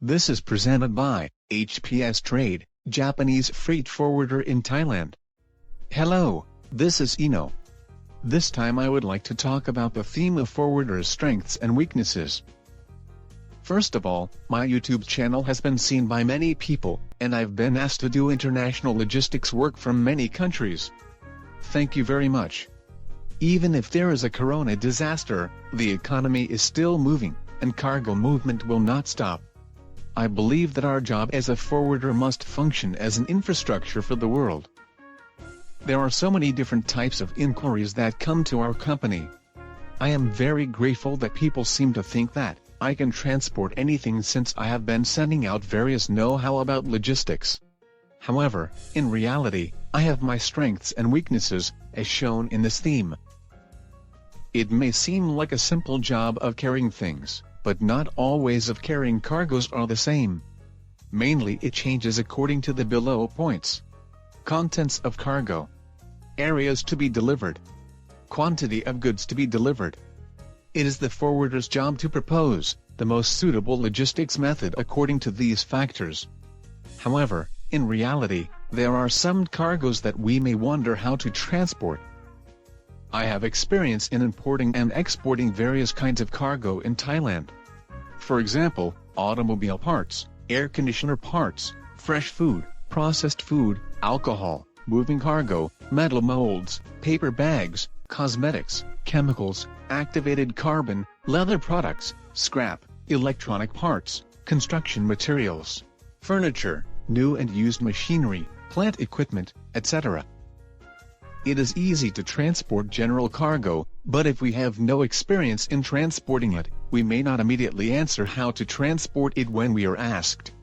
This is presented by HPS Trade, Japanese freight forwarder in Thailand. Hello, this is Iino. This time I would like to talk about the theme of forwarders' strengths and weaknesses. First of all, my YouTube channel has been seen by many people, and I've been asked to do international logistics work from many countries. Thank you very much. Even if there is a corona disaster, the economy is still moving, and cargo movement will not stop. I believe that our job as a forwarder must function as an infrastructure for the world. There are so many different types of inquiries that come to our company. I am very grateful that people seem to think that I can transport anything since I have been sending out various know-how about logistics. However, in reality, I have my strengths and weaknesses, as shown in this theme. It may seem like a simple job of carrying things, but not all ways of carrying cargoes are the same. Mainly it changes according to the below points. Contents of cargo. Areas to be delivered. Quantity of goods to be delivered. It is the forwarder's job to propose the most suitable logistics method according to these factors. However, in reality, there are some cargoes that we may wonder how to transport. I have experience in importing and exporting various kinds of cargo in Thailand. For example, automobile parts, air conditioner parts, fresh food, processed food, alcohol, moving cargo, metal molds, paper bags, cosmetics, chemicals, activated carbon, leather products, scrap, electronic parts, construction materials, furniture, new and used machinery, plant equipment, etc. It is easy to transport general cargo, but if we have no experience in transporting it, we may not immediately answer how to transport it when we are asked.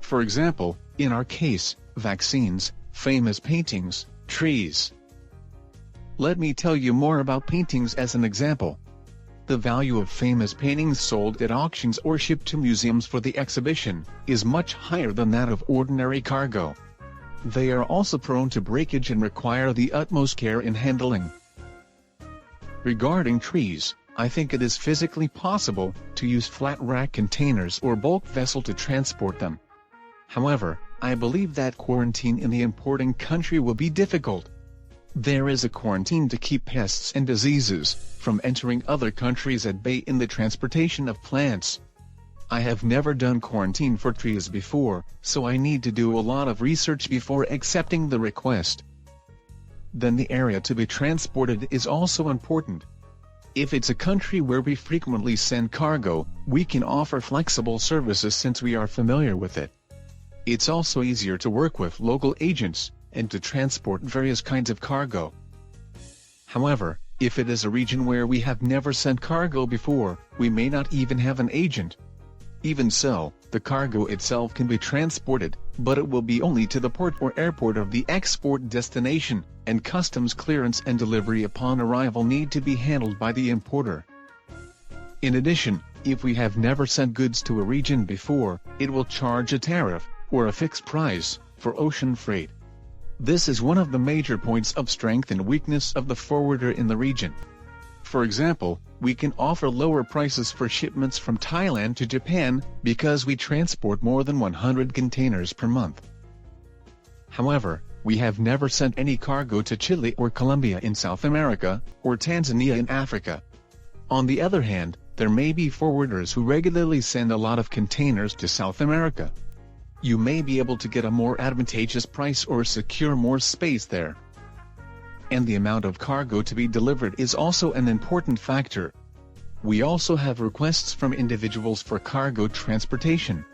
For example, in our case, vaccines, famous paintings, trees. Let me tell you more about paintings as an example. The value of famous paintings sold at auctions or shipped to museums for the exhibition is much higher than that of ordinary cargo. They are also prone to breakage and require the utmost care in handling. Regarding trees, I think it is physically possible to use flat rack containers or bulk vessel to transport them. However, I believe that quarantine in the importing country will be difficult. There is a quarantine to keep pests and diseases from entering other countries at bay in the transportation of plants. I have never done quarantine for trees before, so I need to do a lot of research before accepting the request. Then the area to be transported is also important. If it's a country where we frequently send cargo, we can offer flexible services since we are familiar with it. It's also easier to work with local agents, and to transport various kinds of cargo. However, if it is a region where we have never sent cargo before, we may not even have an agent. Even so, the cargo itself can be transported, but it will be only to the port or airport of the export destination, and customs clearance and delivery upon arrival need to be handled by the importer. In addition, if we have never sent goods to a region before, it will charge a tariff, or a fixed price, for ocean freight. This is one of the major points of strength and weakness of the forwarder in the region. For example, we can offer lower prices for shipments from Thailand to Japan, because we transport more than 100 containers per month. However, we have never sent any cargo to Chile or Colombia in South America, or Tanzania in Africa. On the other hand, there may be forwarders who regularly send a lot of containers to South America. You may be able to get a more advantageous price or secure more space there. And the amount of cargo to be delivered is also an important factor. We also have requests from individuals for cargo transportation.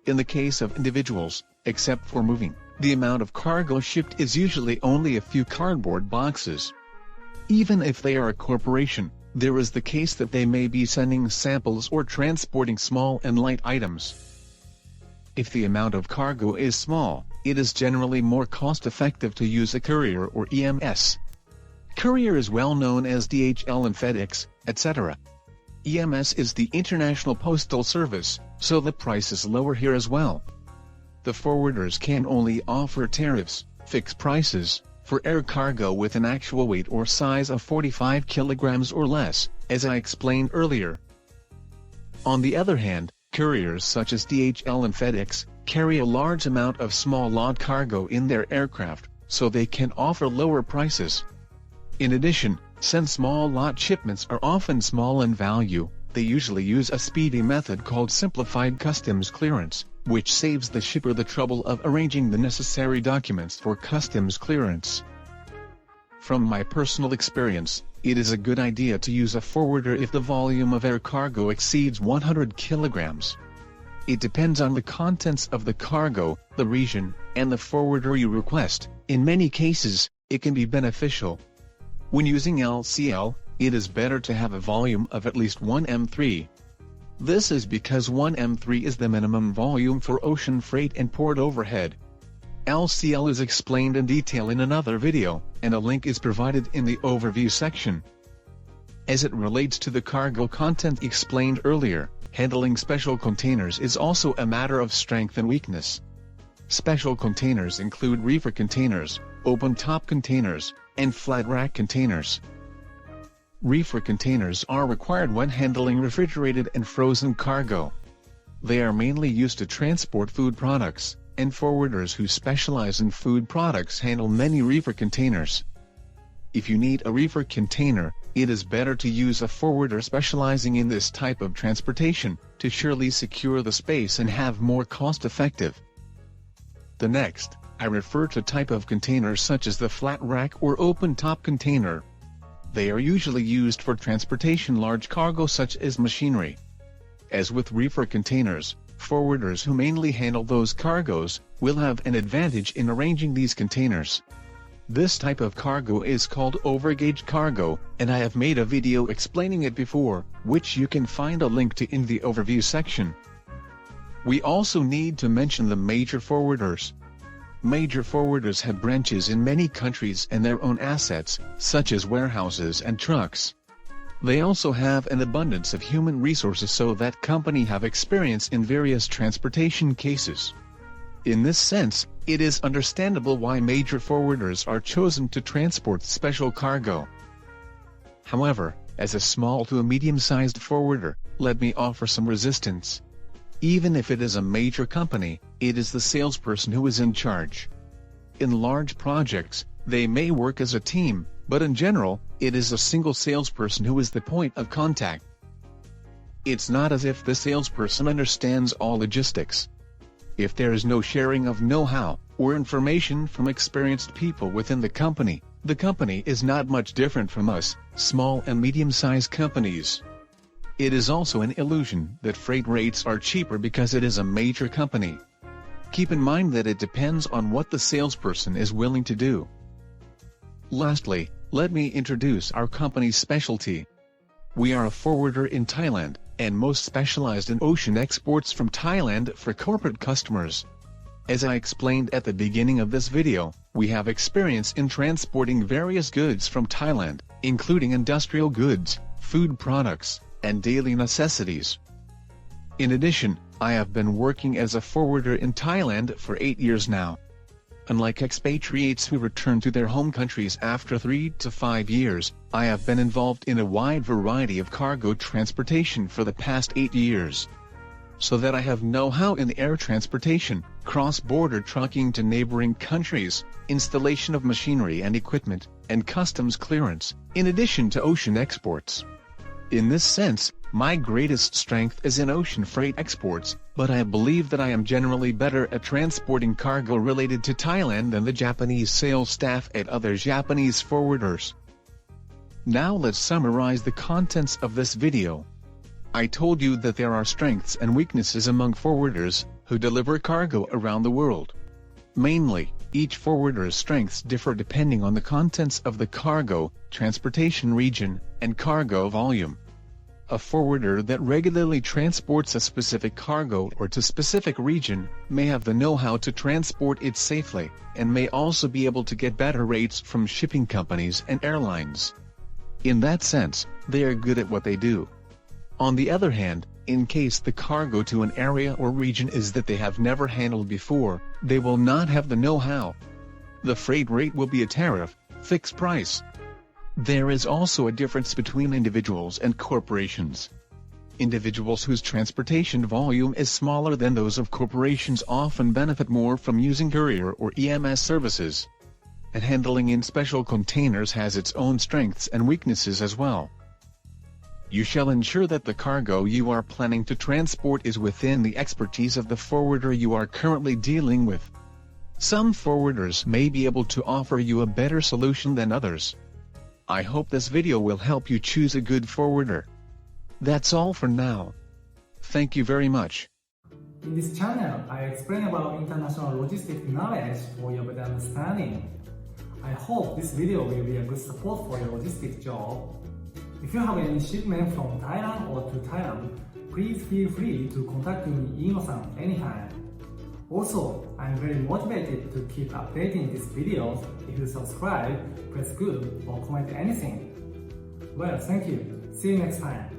In the case of individuals, except for moving, the amount of cargo shipped is usually only a few cardboard boxes. Even if they are a corporation, there is the case that they may be sending samples or transporting small and light items. If the amount of cargo is small, it is generally more cost-effective to use a courier or EMS. Courier is well known as DHL and FedEx, etc. EMS is the International Postal Service, so the price is lower here as well. The forwarders can only offer tariffs, fixed prices, for air cargo with an actual weight or size of 45 kilograms or less, as I explained earlier. On the other hand, Couriers such as DHL and FedEx carry a large amount of small lot cargo in their aircraft, so they can offer lower prices. In addition, since small lot shipments are often small in value, they usually use a speedy method called simplified customs clearance, which saves the shipper the trouble of arranging the necessary documents for customs clearance. From my personal experience, it is a good idea to use a forwarder if the volume of air cargo exceeds 100 kilograms. It depends on the contents of the cargo, the region, and the forwarder you request. In many cases, it can be beneficial. When using LCL, it is better to have a volume of at least 1 m3. This is because 1 m3 is the minimum volume for ocean freight and port overhead. LCL is explained in detail in another video, and a link is provided in the overview section. As it relates to the cargo content explained earlier, handling special containers is also a matter of strength and weakness. Special containers include reefer containers, open-top containers, and flat rack containers. Reefer containers are required when handling refrigerated and frozen cargo. They are mainly used to transport food products, and forwarders who specialize in food products handle many reefer containers. If you need a reefer container, it is better to use a forwarder specializing in this type of transportation, to surely secure the space and have more cost-effective. The next, I refer to type of containers such as the flat rack or open-top container. They are usually used for transportation large cargo such as machinery. As with reefer containers, forwarders who mainly handle those cargoes will have an advantage in arranging these containers. This type of cargo is called overgauge cargo, and I have made a video explaining it before, which you can find a link to in the overview section. We also need to mention the major forwarders. Major forwarders have branches in many countries and their own assets, such as warehouses and trucks. They also have an abundance of human resources, so that company have experience in various transportation cases. In this sense, it is understandable why major forwarders are chosen to transport special cargo. However, as a small to a medium-sized forwarder, let me offer some resistance. Even if it is a major company, it is the salesperson who is in charge. In large projects, they may work as a team, but in general, it is a single salesperson who is the point of contact. It's not as if the salesperson understands all logistics. If there is no sharing of know-how, or information from experienced people within the company is not much different from us, small and medium-sized companies. It is also an illusion that freight rates are cheaper because it is a major company. Keep in mind that it depends on what the salesperson is willing to do. Lastly, let me introduce our company's specialty. We are a forwarder in Thailand, and most specialized in ocean exports from Thailand for corporate customers. As I explained at the beginning of this video, we have experience in transporting various goods from Thailand, including industrial goods, food products, and daily necessities. In addition, I have been working as a forwarder in Thailand for 8 years now. Unlike expatriates who return to their home countries after 3 to 5 years, I have been involved in a wide variety of cargo transportation for the past 8 years. So that I have know-how in air transportation, cross-border trucking to neighboring countries, installation of machinery and equipment, and customs clearance, in addition to ocean exports. In this sense, my greatest strength is in ocean freight exports, but I believe that I am generally better at transporting cargo related to Thailand than the Japanese sales staff at other Japanese forwarders. Now let's summarize the contents of this video. I told you that there are strengths and weaknesses among forwarders who deliver cargo around the world. Mainly, each forwarder's strengths differ depending on the contents of the cargo, transportation region, and cargo volume. A forwarder that regularly transports a specific cargo or to specific region may have the know-how to transport it safely, and may also be able to get better rates from shipping companies and airlines. In that sense, they are good at what they do. On the other hand, in case the cargo to an area or region is that they have never handled before, they will not have the know-how. The freight rate will be a tariff, fixed price. There is also a difference between individuals and corporations. Individuals whose transportation volume is smaller than those of corporations often benefit more from using courier or EMS services. And handling in special containers has its own strengths and weaknesses as well. You shall ensure that the cargo you are planning to transport is within the expertise of the forwarder you are currently dealing with. Some forwarders may be able to offer you a better solution than others. I hope this video will help you choose a good forwarder. That's all for now. Thank you very much. In this channel, I explain about international logistics knowledge for your better understanding. I hope this video will be a good support for your logistics job. If you have any shipment from Thailand or to Thailand, please feel free to contact me Iino-san anytime. Also, I'm very motivated to keep updating these videos. If you subscribe, press good or comment anything. Well, thank you. See you next time.